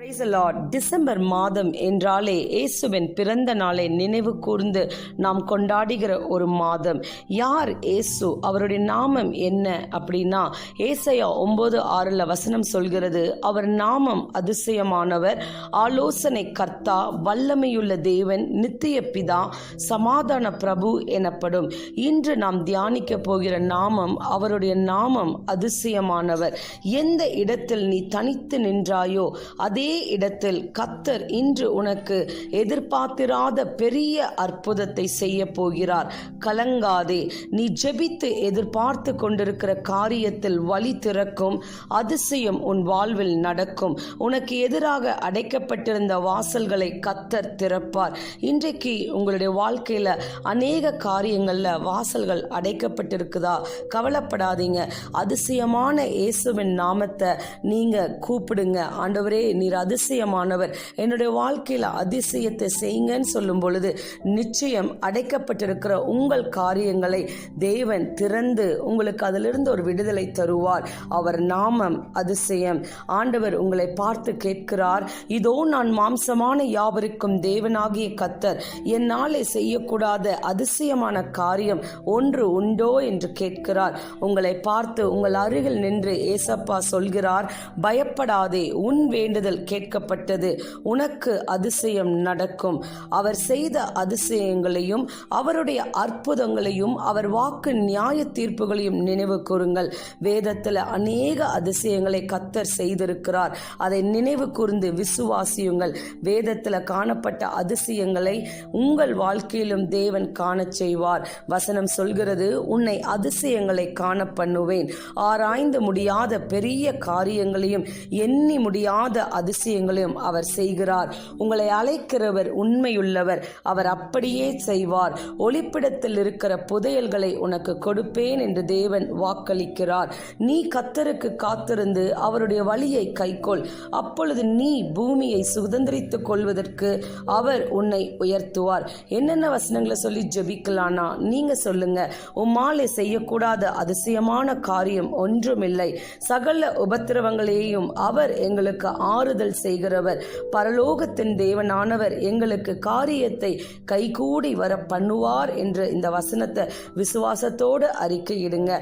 Praise the Lord. December மாதம் என்றாலே இயேசுவின் பிறந்த நாளை நினைவு கூர்ந்து நாம் கொண்டாடுகிற ஒரு மாதம். யார் இயேசு? அவருடைய நாமம் என்ன அப்படின்னா, ஏசாயா 9:6 வசனம் சொல்கிறது, அவர் நாமம் அதிசயமானவர், ஆலோசனை கர்த்தா, வல்லமையுள்ள தேவன், நித்திய பிதா, சமாதான பிரபு எனப்படும். இன்று நாம் தியானிக்க போகிற நாமம், அவருடைய நாமம் அதிசயமானவர். எந்த இடத்தில் நீ தனித்து நின்றாயோ அதே இடத்தில் கர்த்தர் இன்று உனக்கு எதிர்பார்த்திராத பெரிய அற்புதத்தை செய்ய போகிறார். கலங்காதே. நீ ஜெபித்து எதிர்பார்த்து கொண்டிருக்கிற காரியத்தில் வழி திறக்கும், அதிசயம் உன் வாழ்வில் நடக்கும். உனக்கு எதிராக அடைக்கப்பட்டிருந்த வாசல்களை கர்த்தர் திறப்பார். இன்றைக்கு உங்களுடைய வாழ்க்கையில அநேக காரியங்கள்ல வாசல்கள் அடைக்கப்பட்டிருக்குதா? கவலைப்படாதீங்க. அதிசயமான இயேசுவின் நாமத்தை நீங்க கூப்பிடுங்க. ஆண்டவரே, நீர் அதிசயமானவர், என்னுடைய வாழ்க்கையில அதிசயத்தை செய்யுங்கன்னு சொல்லும் பொழுது நிச்சயம் அடைக்கப்பட்டிருக்கிற உங்கள் காரியங்களை தேவன் திறந்து உங்களுக்கு அதிலிருந்து ஒரு விடுதலை தருவார். அவர் நாமம் அதிசயம். ஆண்டவர் உங்களை பார்த்து கேட்கிறார், இதோ நான் மாம்சமான யாவருக்கும் தேவனாகிய கர்த்தர், என்னாலே செய்யக்கூடாத அதிசயமான காரியம் ஒன்று உண்டோ என்று கேட்கிறார். உங்களை பார்த்து உங்கள் அருகில் நின்று ஏசப்பா சொல்கிறார், பயப்படாதே, உன் வேண்டுதல் கேட்கப்பட்டது, உனக்கு அதிசயம் நடக்கும். அவர் செய்த அதிசயங்களையும் அவருடைய அற்புதங்களையும் அவர் வாக்கு நியாய தீர்ப்புகளையும் நினைவு கூறுங்கள். வேதத்தில் அநேக அதிசயங்களை கர்த்தர் செய்திருக்கிறார். அதை நினைவு கூர்ந்து விசுவாசியுங்கள். வேதத்தில் காணப்பட்ட அதிசயங்களை உங்கள் வாழ்க்கையிலும் தேவன் காணச் செய்வார். வசனம் சொல்கிறது, உன்னை அதிசயங்களை காண பண்ணுவேன். ஆராய்ந்து முடியாத பெரிய காரியங்களையும் எண்ணி முடியாத அதிசயங்களையும் அவர் செய்கிறார். உங்களை அழைக்கிறவர் உண்மையுள்ளவர், அவர் அப்படியே செய்வார். ஒளிப்பிடத்தில் இருக்கிற புதையல்களை உனக்கு கொடுப்பேன் என்று தேவன் வாக்களிக்கிறார். நீ கர்த்தருக்கு காத்திருந்து அவருடைய வழியை கைக்கொள். அப்பொழுது நீ பூமியை சுதந்திரித்துக் கொள்வதற்கு அவர் உன்னை உயர்த்துவார். என்னென்ன வசனங்களை சொல்லி ஜெபிக்கலானா நீங்க சொல்லுங்க. உம்மாலே செய்யக்கூடாத அதிசயமான காரியம் ஒன்றுமில்லை. சகல உபத்திரவங்களையும் அவர் எங்களுக்கு ஆறுதல் செய்கிறவர். பரலோகத்தின் தேவனானவர் எங்களுக்கு காரியத்தை கைகூடி வர பண்ணுவார் என்று இந்த வசனத்தை விசுவாசத்தோடு அறிக்கையிடுங்க.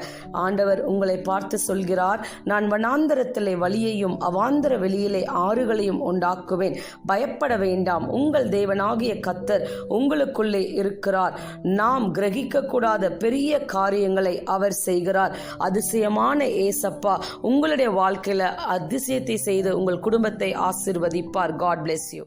ஆண்டவர் உங்களை பார்த்து சொல்கிறார், நான் வனாந்தரத்திலே வழியையும் அவாந்தர வெளியிலே ஆறுகளையும் உண்டாக்குவேன். பயப்பட வேண்டாம், உங்கள் தேவனாகிய கர்த்தர் உங்களுக்குள்ளே இருக்கிறார். நாம் கிரகிக்க கூடாத பெரிய காரியங்களை அவர் செய்கிறார். அதிசயமான ஏசப்பா உங்களுடைய வாழ்க்கையில அதிசயத்தை செய்து உங்கள் குடும்பத்தை ஆசீர்வதிப்பார். God bless you.